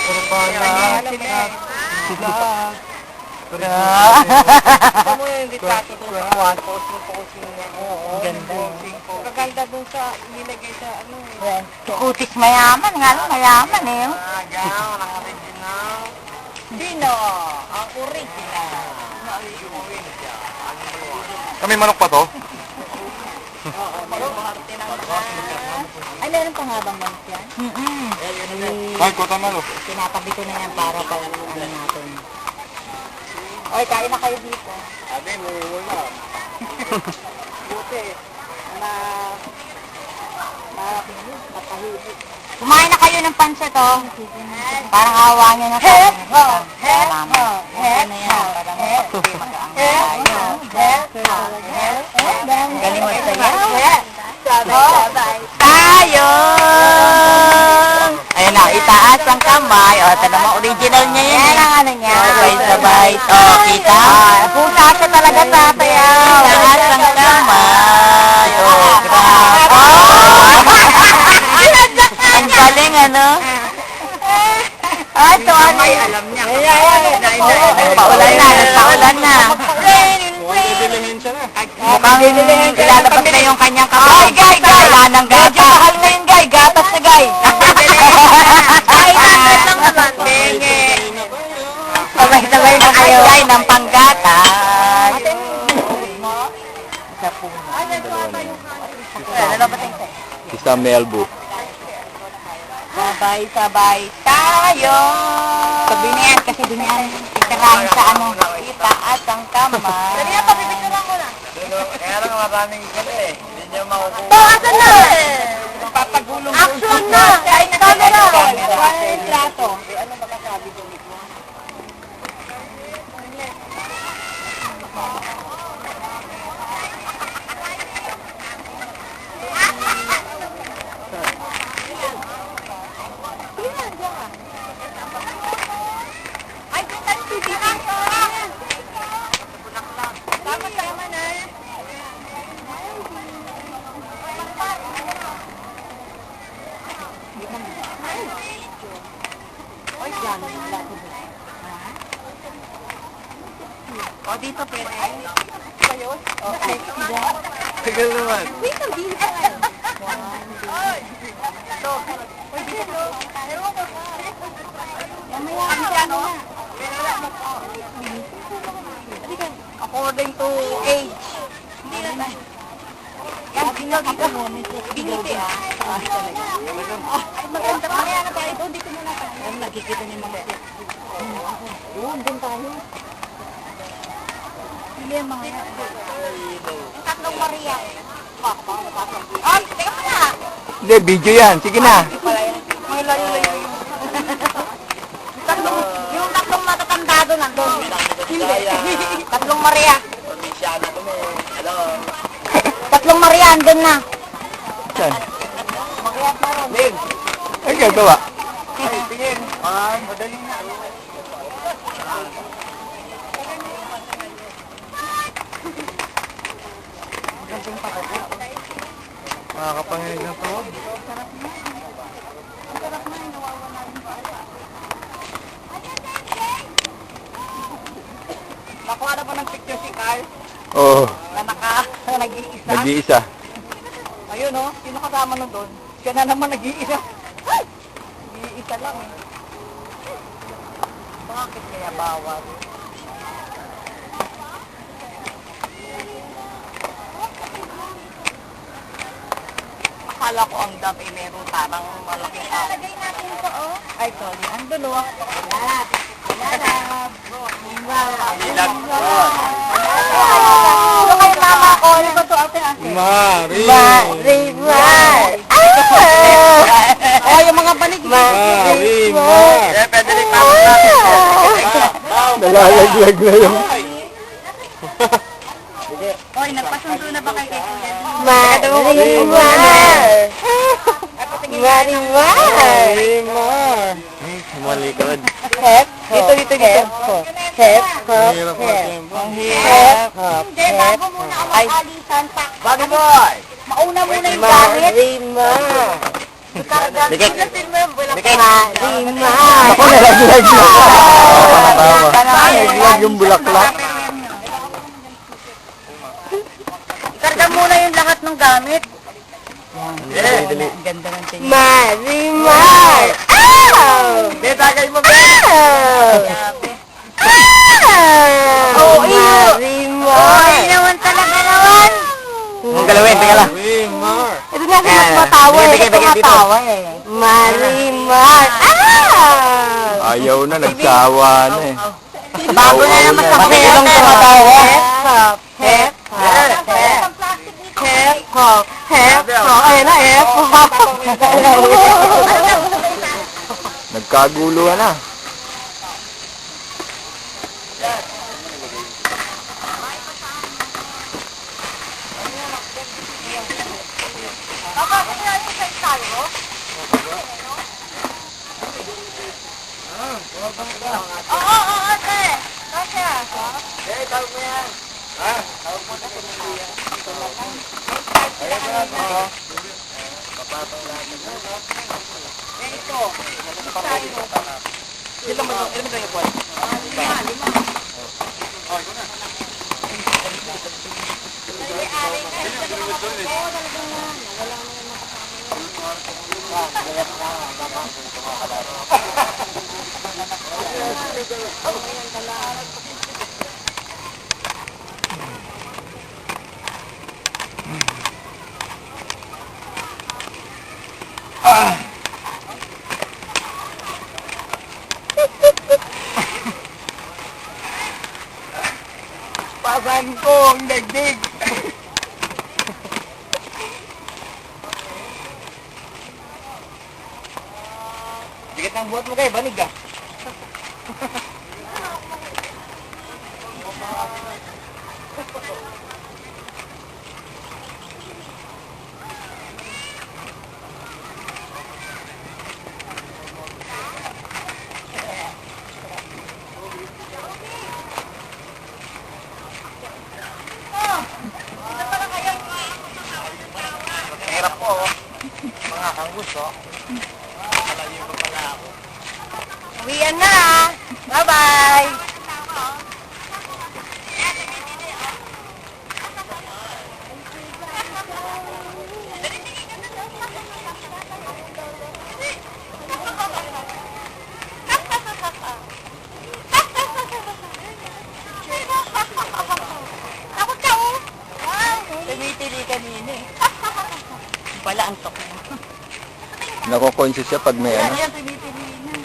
Puro pala. Ito mo yung litrato doon sa kuwan. Posing niya. Oo. Ganda. Kaganda doon sa nilagay sa ano. Kutis mayaman nga, mayaman eh. Gano'n, ang original. Sino? Ang original. Kami manok pa to? Ay, meron pang habang manok yan? Ay, kota malo. Tinatabi ko na yan para pag ano natin. Oy, kain na kayo dito. Sabi mo, wala. Buti. Matahimik. Kumain na kayo ng pansit, oh. Parang awa nyo na tayo. Salamat. Okay na yan. Parang galing mo sa'yo. Sabay. Tayo! Ayun na, itaas ang kamay. O, ito naman, original niya yan. Yan ang ano niya. Sabay-sabay. O, kita? Pusa siya talaga sa sayaw. Itaas ang kamay. O, grabe. Ang galing, ano? Ay, ito, ano? Alam niya. Paulan na, nagpaulan na. Dilihin siya na. Mukhang ilalabas na yung kanyang kamay. Gay! Wala nang gatas. Medyo mahal na yun, Gay. Gatas na, Gay. Ay, natas lang naman. Benge. Sabay-sabay na kayo, Gay, ng panggatas. Isa po na. Isa melbo. Sabay-sabay tayo. Sabi niya yan, kasi doon yan. Itarahin sa ano. Itaas ang kamay. Dali na, papipicturan ko na. Kaya lang maraming gala eh. Hindi niya makukuha. Asan na? Papagulong Action na! Ay, camera! Ang trato. Ano ba kasabi doon? Ay, saan si Dina? Tama na. Oy, dyan. O, dito pwede. Ayos? Okay. Tagal naman. Wait, ang dito. Ito. Uy, dito. Mamaya, ano na. According to age. Hindi na tayo. Yan, dito. Biniti ah. Ay, maganda pa kaya na tayo doon. Dito muna tayo. Ay, nakikita niyo mga siya. Doon, doon tayo. Hindi ang mga yan. Tatlong Maria. Ay, teka mo na. Hindi, video yan. Sige na. May layo-layo yung... Yung tatlong matatanda doon nandun. Hindi. Tatlong Maria. Provinsyano kami. Hello. Tatlong Maria, andun na. Saan? Maria pa rin. Ay, gagawa. Ay, tingin. Madali na. Makakapanginig na to. Nakuha na ba ng picture si Carl? Oo. Na nag-iisa? Nag-iisa. Ayun oh, sino kasama nun doon? Siya na naman nag-iisa. Nag-iisa lang eh. Bakit kaya bawal? Akala ko ang dami meron parang malaking tao. Lagay natin ito, oh. Ay, sorry. Andun oh. Lalab. Lalab. Ano kayo mama ko? Ano ba ito ate ate? Mari. Marimar. Oh, yung mga banig. Marimar. Eh, pwede rin mama natin. Nalalaglag na yung... Oy, nagpasundo na ba kay Kuya? Marimar. Marimar. Marimar. Malikod. Hep. Dito. Hep. Hep. Mahirap mag-tempo. Hep. Hindi, bago muna ako mag-alisan pa. Bagay boy! Mauna muna yung gamit. Marimar. Pinatin mo yung bulaklak. Ako nalaglag na. Nalaglag yung bulaklak. Ikarga muna yung lahat ng gamit. Dali. Ang ganda ng tingin. Marimar! Ow! Hindi, tagay mo ba? Grabe. Oh, Marimar! Naman talaga naman! Ang galawin, teka lang. Marimar. Ito na sila tumatawa eh. Bigay dito. Tumatawa eh. Marimar! Ayaw na, nagsawa na eh. Bago na naman sa Bakit ilang tumatawa? Hep hop. Hep hop. Ayun na, hep hop. Nagkaguluhan na. Oo, ate. Kasya. Ilan mo tayo po? Pasan ko ang dagdig. Bigat ng buhat mo kayo, banig ah. Hirap po, oh. Mga kangus, oh. Malayo pa pala ako. Uwian na. Bye-bye. Takot ka oh. Tumitili kanina eh. Pala ang tok mo. Nako-conscious siya pag may ano. Yan, tumitili na.